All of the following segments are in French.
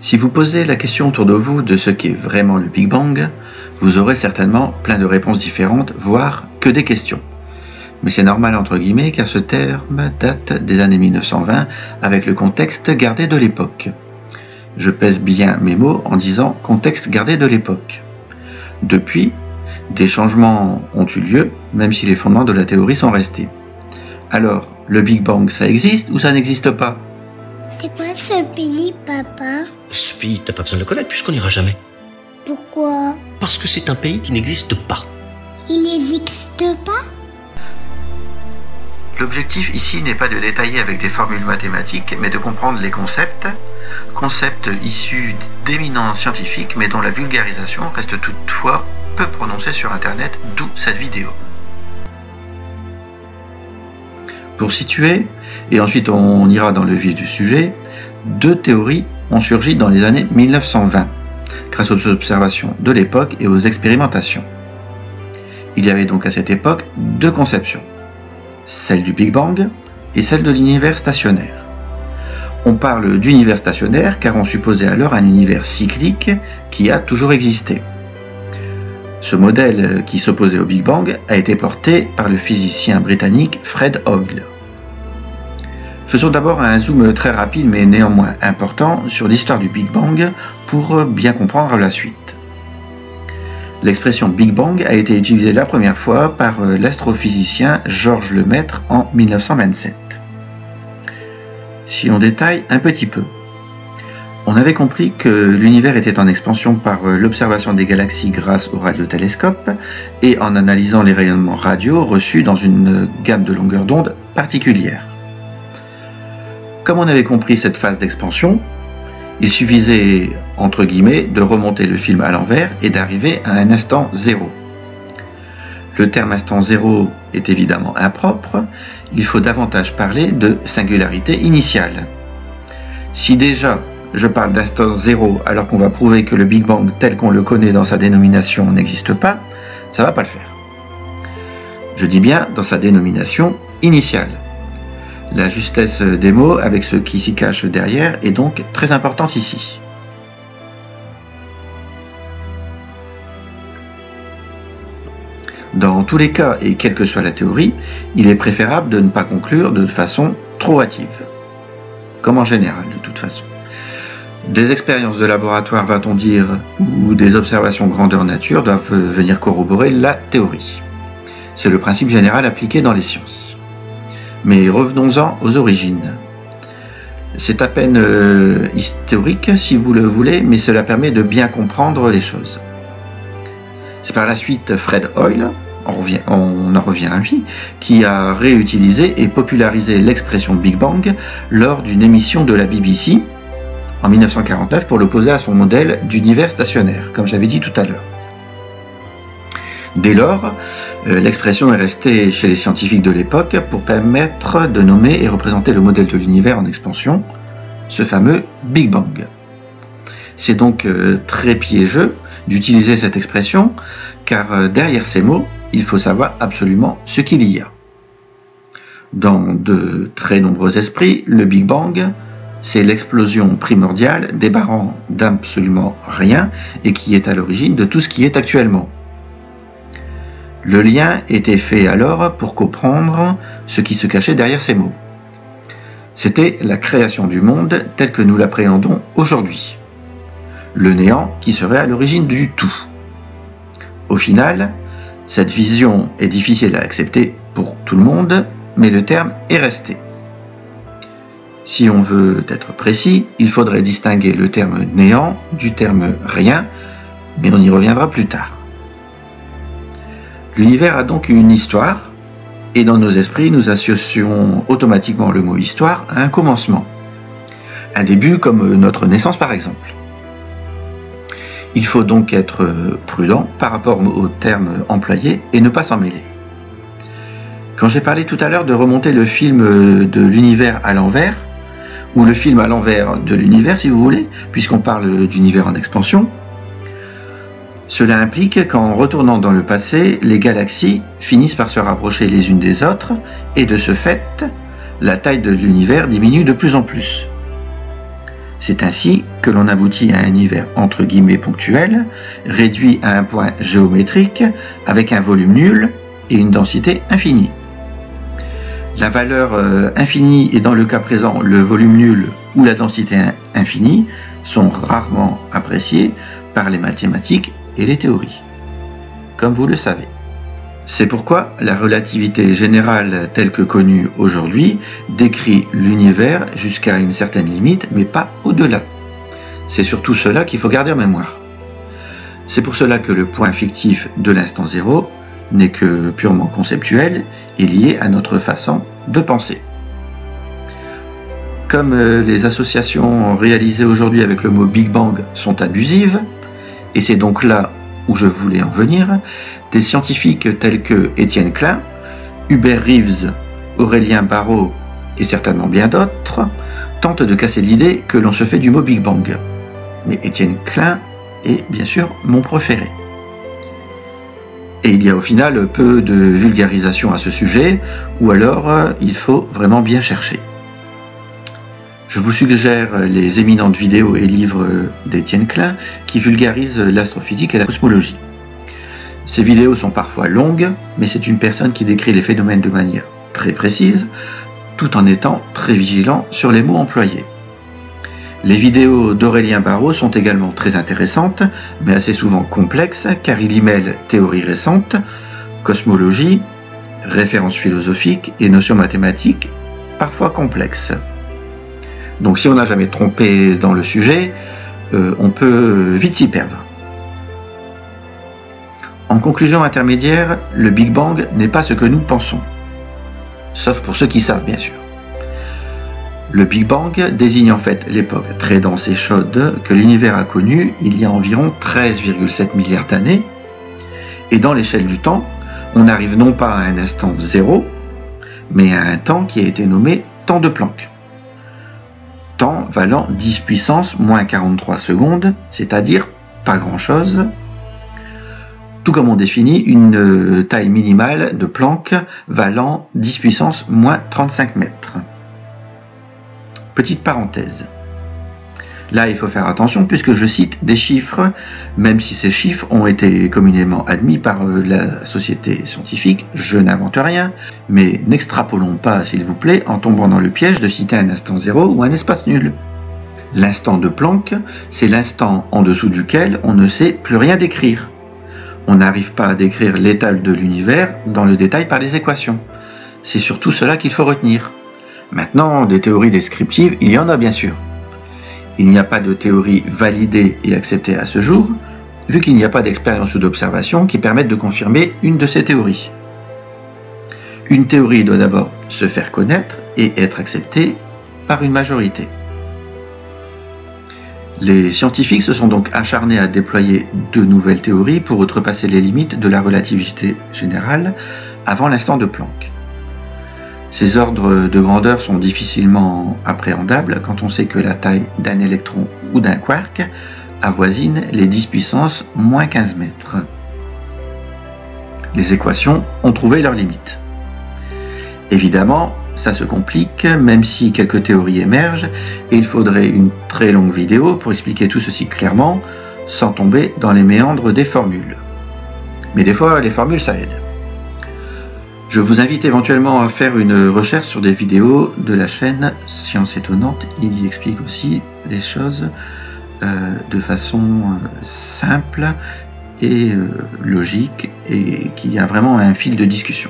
Si vous posez la question autour de vous de ce qu'est vraiment le Big Bang, vous aurez certainement plein de réponses différentes, voire que des questions. Mais c'est normal entre guillemets car ce terme date des années 1920 avec le contexte gardé de l'époque. Je pèse bien mes mots en disant contexte gardé de l'époque. Depuis, des changements ont eu lieu, même si les fondements de la théorie sont restés. Alors, le Big Bang, ça existe ou ça n'existe pas? C'est quoi ce pays, papa? Ce pays, t'as pas besoin de le connaître puisqu'on n'ira jamais. Pourquoi? Parce que c'est un pays qui n'existe pas. Il n'existe pas? L'objectif ici n'est pas de détailler avec des formules mathématiques, mais de comprendre les concepts issus d'éminents scientifiques, mais dont la vulgarisation reste toutefois peu prononcée sur Internet, d'où cette vidéo. Pour situer, et ensuite on ira dans le vif du sujet, deux théories ont surgi dans les années 1920, grâce aux observations de l'époque et aux expérimentations. Il y avait donc à cette époque deux conceptions, celle du Big Bang et celle de l'univers stationnaire. On parle d'univers stationnaire car on supposait alors un univers cyclique qui a toujours existé. Ce modèle qui s'opposait au Big Bang a été porté par le physicien britannique Fred Hoyle. Faisons d'abord un zoom très rapide mais néanmoins important sur l'histoire du Big Bang pour bien comprendre la suite. L'expression Big Bang a été utilisée la première fois par l'astrophysicien Georges Lemaître en 1927. Si on détaille un petit peu, on avait compris que l'univers était en expansion par l'observation des galaxies grâce au radiotélescope et en analysant les rayonnements radio reçus dans une gamme de longueurs d'onde particulière. Comme on avait compris cette phase d'expansion, il suffisait, entre guillemets, de remonter le film à l'envers et d'arriver à un instant zéro. Le terme instant zéro est évidemment impropre, il faut davantage parler de singularité initiale. Si déjà je parle d'instant zéro alors qu'on va prouver que le Big Bang tel qu'on le connaît dans sa dénomination n'existe pas, ça va pas le faire. Je dis bien dans sa dénomination initiale. La justesse des mots avec ce qui s'y cache derrière est donc très importante ici. Dans tous les cas, et quelle que soit la théorie, il est préférable de ne pas conclure de façon trop hâtive, comme en général de toute façon. Des expériences de laboratoire, va-t-on dire, ou des observations grandeur nature doivent venir corroborer la théorie. C'est le principe général appliqué dans les sciences. Mais revenons-en aux origines. C'est à peine historique si vous le voulez, mais cela permet de bien comprendre les choses. C'est par la suite Fred Hoyle, on en revient à lui, qui a réutilisé et popularisé l'expression Big Bang lors d'une émission de la BBC en 1949 pour l'opposer à son modèle d'univers stationnaire, comme j'avais dit tout à l'heure. Dès lors, l'expression est restée chez les scientifiques de l'époque pour permettre de nommer et représenter le modèle de l'univers en expansion, ce fameux Big Bang. C'est donc très piégeux d'utiliser cette expression, car derrière ces mots, il faut savoir absolument ce qu'il y a. Dans de très nombreux esprits, le Big Bang, c'est l'explosion primordiale débarrant d'absolument rien et qui est à l'origine de tout ce qui est actuellement. Le lien était fait alors pour comprendre ce qui se cachait derrière ces mots. C'était la création du monde tel que nous l'appréhendons aujourd'hui. Le néant qui serait à l'origine du tout. Au final, cette vision est difficile à accepter pour tout le monde, mais le terme est resté. Si on veut être précis, il faudrait distinguer le terme néant du terme rien, mais on y reviendra plus tard. L'univers a donc une histoire, et dans nos esprits, nous associons automatiquement le mot histoire à un commencement. Un début comme notre naissance par exemple. Il faut donc être prudent par rapport aux termes employés et ne pas s'en mêler. Quand j'ai parlé tout à l'heure de remonter le film de l'univers à l'envers, ou le film à l'envers de l'univers si vous voulez, puisqu'on parle d'univers en expansion, cela implique qu'en retournant dans le passé, les galaxies finissent par se rapprocher les unes des autres, et de ce fait, la taille de l'univers diminue de plus en plus. C'est ainsi que l'on aboutit à un univers entre guillemets ponctuel, réduit à un point géométrique, avec un volume nul et une densité infinie. La valeur infinie et dans le cas présent le volume nul ou la densité infinie sont rarement appréciés par les mathématiques et les théories, comme vous le savez. C'est pourquoi la relativité générale telle que connue aujourd'hui décrit l'univers jusqu'à une certaine limite, mais pas au-delà. C'est surtout cela qu'il faut garder en mémoire. C'est pour cela que le point fictif de l'instant zéro n'est que purement conceptuel et lié à notre façon de penser. Comme les associations réalisées aujourd'hui avec le mot Big Bang sont abusives, et c'est donc là où je voulais en venir, des scientifiques tels que Étienne Klein, Hubert Reeves, Aurélien Barraud et certainement bien d'autres tentent de casser l'idée que l'on se fait du mot Big Bang. Mais Étienne Klein est bien sûr mon préféré. Et il y a au final peu de vulgarisation à ce sujet, ou alors il faut vraiment bien chercher. Je vous suggère les éminentes vidéos et livres d'Étienne Klein qui vulgarisent l'astrophysique et la cosmologie. Ces vidéos sont parfois longues, mais c'est une personne qui décrit les phénomènes de manière très précise, tout en étant très vigilant sur les mots employés. Les vidéos d'Aurélien Barraud sont également très intéressantes, mais assez souvent complexes, car il y mêle théories récentes, cosmologie, références philosophiques et notions mathématiques, parfois complexes. Donc si on n'a jamais trompé dans le sujet, on peut vite s'y perdre. En conclusion intermédiaire, le Big Bang n'est pas ce que nous pensons. Sauf pour ceux qui savent, bien sûr. Le Big Bang désigne en fait l'époque très dense et chaude que l'univers a connue il y a environ 13,7 milliards d'années. Et dans l'échelle du temps, on arrive non pas à un instant zéro, mais à un temps qui a été nommé temps de Planck. Temps valant 10 puissance moins 43 secondes, c'est-à-dire pas grand-chose, tout comme on définit une taille minimale de Planck valant 10 puissance moins 35 mètres. Petite parenthèse. Là, il faut faire attention puisque je cite des chiffres, même si ces chiffres ont été communément admis par la société scientifique, je n'invente rien, mais n'extrapolons pas, s'il vous plaît, en tombant dans le piège de citer un instant zéro ou un espace nul. L'instant de Planck, c'est l'instant en dessous duquel on ne sait plus rien décrire. On n'arrive pas à décrire l'état de l'univers dans le détail par les équations. C'est surtout cela qu'il faut retenir. Maintenant, des théories descriptives, il y en a bien sûr. Il n'y a pas de théorie validée et acceptée à ce jour, vu qu'il n'y a pas d'expérience ou d'observation qui permettent de confirmer une de ces théories. Une théorie doit d'abord se faire connaître et être acceptée par une majorité. Les scientifiques se sont donc acharnés à déployer de nouvelles théories pour outrepasser les limites de la relativité générale avant l'instant de Planck. Ces ordres de grandeur sont difficilement appréhendables quand on sait que la taille d'un électron ou d'un quark avoisine les 10 puissance moins 15 mètres. Les équations ont trouvé leurs limites. Évidemment, ça se complique, même si quelques théories émergent, et il faudrait une très longue vidéo pour expliquer tout ceci clairement, sans tomber dans les méandres des formules. Mais des fois, les formules, ça aide. Je vous invite éventuellement à faire une recherche sur des vidéos de la chaîne Science Étonnante. Il y explique aussi les choses de façon simple et logique et qui a vraiment un fil de discussion.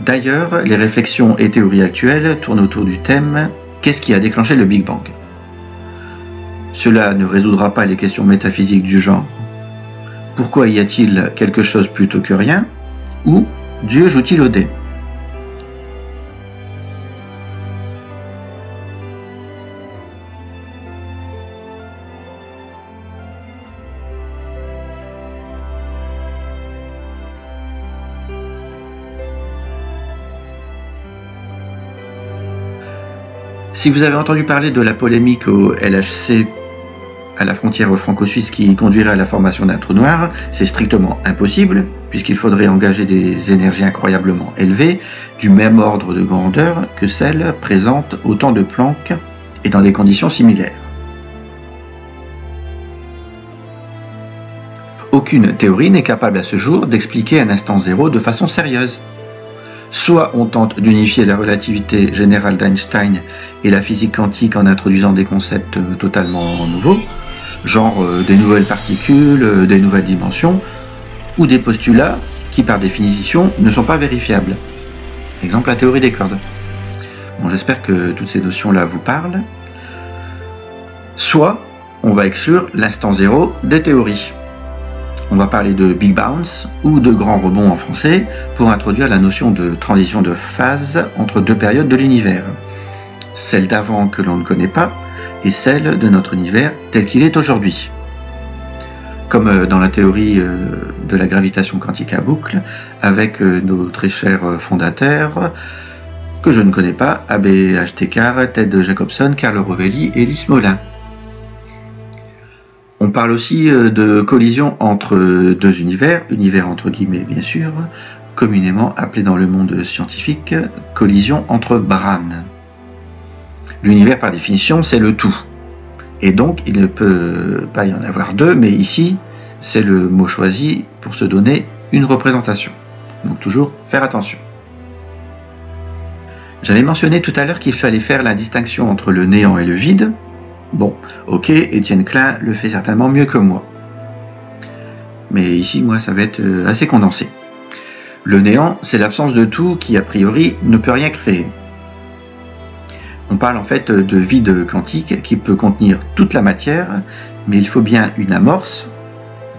D'ailleurs, les réflexions et théories actuelles tournent autour du thème « Qu'est-ce qui a déclenché le Big Bang ?» Cela ne résoudra pas les questions métaphysiques du genre « Pourquoi y a-t-il quelque chose plutôt que rien ?» ou « Dieu joue-t-il au dé ?» Si vous avez entendu parler de la polémique au LHC à la frontière franco-suisse qui conduirait à la formation d'un trou noir, c'est strictement impossible puisqu'il faudrait engager des énergies incroyablement élevées du même ordre de grandeur que celles présentes au temps de Planck et dans des conditions similaires. Aucune théorie n'est capable à ce jour d'expliquer un instant zéro de façon sérieuse. Soit on tente d'unifier la relativité générale d'Einstein et la physique quantique en introduisant des concepts totalement nouveaux, genre des nouvelles particules, des nouvelles dimensions, ou des postulats qui par définition ne sont pas vérifiables. Exemple, la théorie des cordes. Bon, j'espère que toutes ces notions-là vous parlent. Soit on va exclure l'instant zéro des théories. On va parler de Big Bounce ou de grand rebond en français pour introduire la notion de transition de phase entre deux périodes de l'univers. Celle d'avant que l'on ne connaît pas et celle de notre univers tel qu'il est aujourd'hui. Comme dans la théorie de la gravitation quantique à boucle avec nos très chers fondateurs que je ne connais pas, A.B.H. Tekar, Ted Jacobson, Carlo Rovelli et Lys Molin. On parle aussi de collision entre deux univers, univers entre guillemets bien sûr, communément appelé dans le monde scientifique collision entre branes. L'univers par définition c'est le tout, et donc il ne peut pas y en avoir deux, mais ici c'est le mot choisi pour se donner une représentation. Donc toujours faire attention. J'avais mentionné tout à l'heure qu'il fallait faire la distinction entre le néant et le vide. Bon, ok, Étienne Klein le fait certainement mieux que moi. Mais ici, moi, ça va être assez condensé. Le néant, c'est l'absence de tout qui, a priori, ne peut rien créer. On parle en fait de vide quantique qui peut contenir toute la matière, mais il faut bien une amorce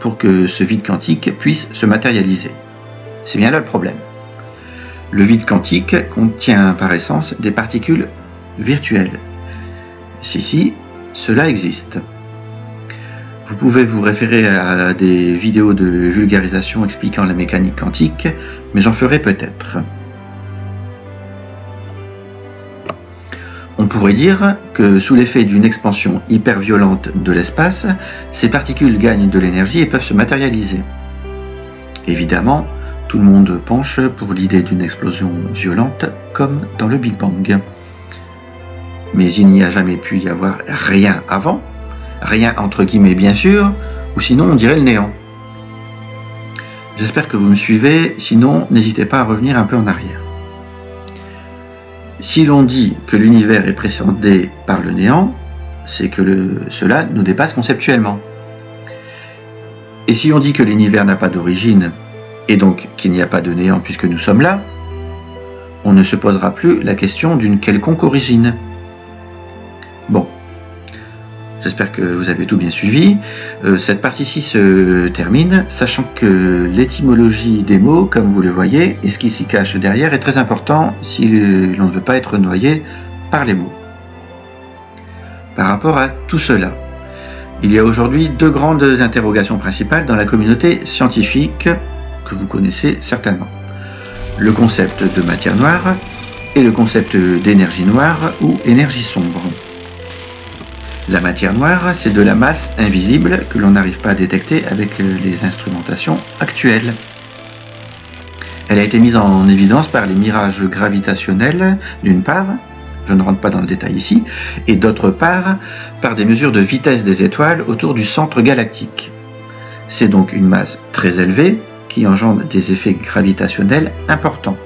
pour que ce vide quantique puisse se matérialiser. C'est bien là le problème. Le vide quantique contient par essence des particules virtuelles. Si, cela existe. Vous pouvez vous référer à des vidéos de vulgarisation expliquant la mécanique quantique, mais j'en ferai peut-être. On pourrait dire que sous l'effet d'une expansion hyper violente de l'espace, ces particules gagnent de l'énergie et peuvent se matérialiser. Évidemment, tout le monde penche pour l'idée d'une explosion violente comme dans le Big Bang. Mais il n'y a jamais pu y avoir rien avant, rien entre guillemets bien sûr, ou sinon on dirait le néant. J'espère que vous me suivez, sinon n'hésitez pas à revenir un peu en arrière. Si l'on dit que l'univers est précédé par le néant, c'est que cela nous dépasse conceptuellement. Et si on dit que l'univers n'a pas d'origine, et donc qu'il n'y a pas de néant puisque nous sommes là, on ne se posera plus la question d'une quelconque origine. Bon, j'espère que vous avez tout bien suivi. Cette partie-ci se termine, sachant que l'étymologie des mots, comme vous le voyez, et ce qui s'y cache derrière est très important si l'on ne veut pas être noyé par les mots. Par rapport à tout cela, il y a aujourd'hui deux grandes interrogations principales dans la communauté scientifique que vous connaissez certainement. Le concept de matière noire et le concept d'énergie noire ou énergie sombre. La matière noire, c'est de la masse invisible que l'on n'arrive pas à détecter avec les instrumentations actuelles. Elle a été mise en évidence par les mirages gravitationnels, d'une part, je ne rentre pas dans le détail ici, et d'autre part, par des mesures de vitesse des étoiles autour du centre galactique. C'est donc une masse très élevée qui engendre des effets gravitationnels importants.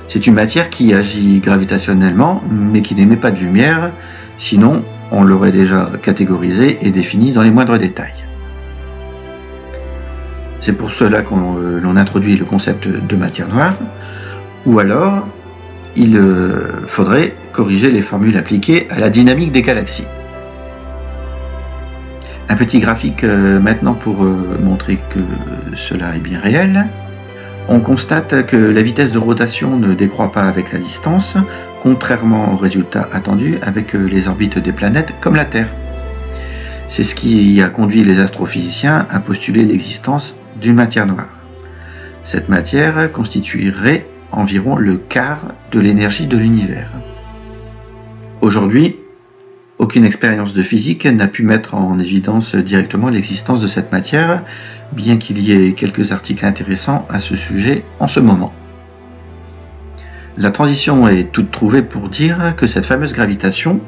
C'est une matière qui agit gravitationnellement, mais qui n'émet pas de lumière, sinon on l'aurait déjà catégorisé et défini dans les moindres détails. C'est pour cela qu'on introduit le concept de matière noire, ou alors il faudrait corriger les formules appliquées à la dynamique des galaxies. Un petit graphique maintenant pour montrer que cela est bien réel. On constate que la vitesse de rotation ne décroît pas avec la distance, contrairement aux résultats attendus avec les orbites des planètes comme la Terre. C'est ce qui a conduit les astrophysiciens à postuler l'existence d'une matière noire. Cette matière constituerait environ le quart de l'énergie de l'univers. Aujourd'hui, aucune expérience de physique n'a pu mettre en évidence directement l'existence de cette matière, bien qu'il y ait quelques articles intéressants à ce sujet en ce moment. La transition est toute trouvée pour dire que cette fameuse gravitation,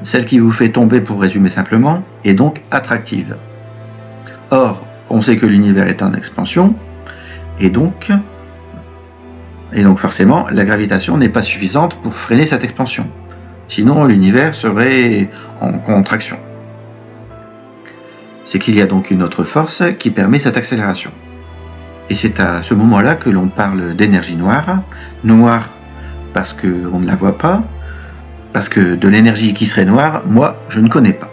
celle qui vous fait tomber, pour résumer simplement, est donc attractive. Or, on sait que l'univers est en expansion, et donc forcément, la gravitation n'est pas suffisante pour freiner cette expansion. Sinon, l'univers serait en contraction. C'est qu'il y a donc une autre force qui permet cette accélération. Et c'est à ce moment-là que l'on parle d'énergie noire. Noire parce qu'on ne la voit pas, parce que de l'énergie qui serait noire, moi, je ne connais pas.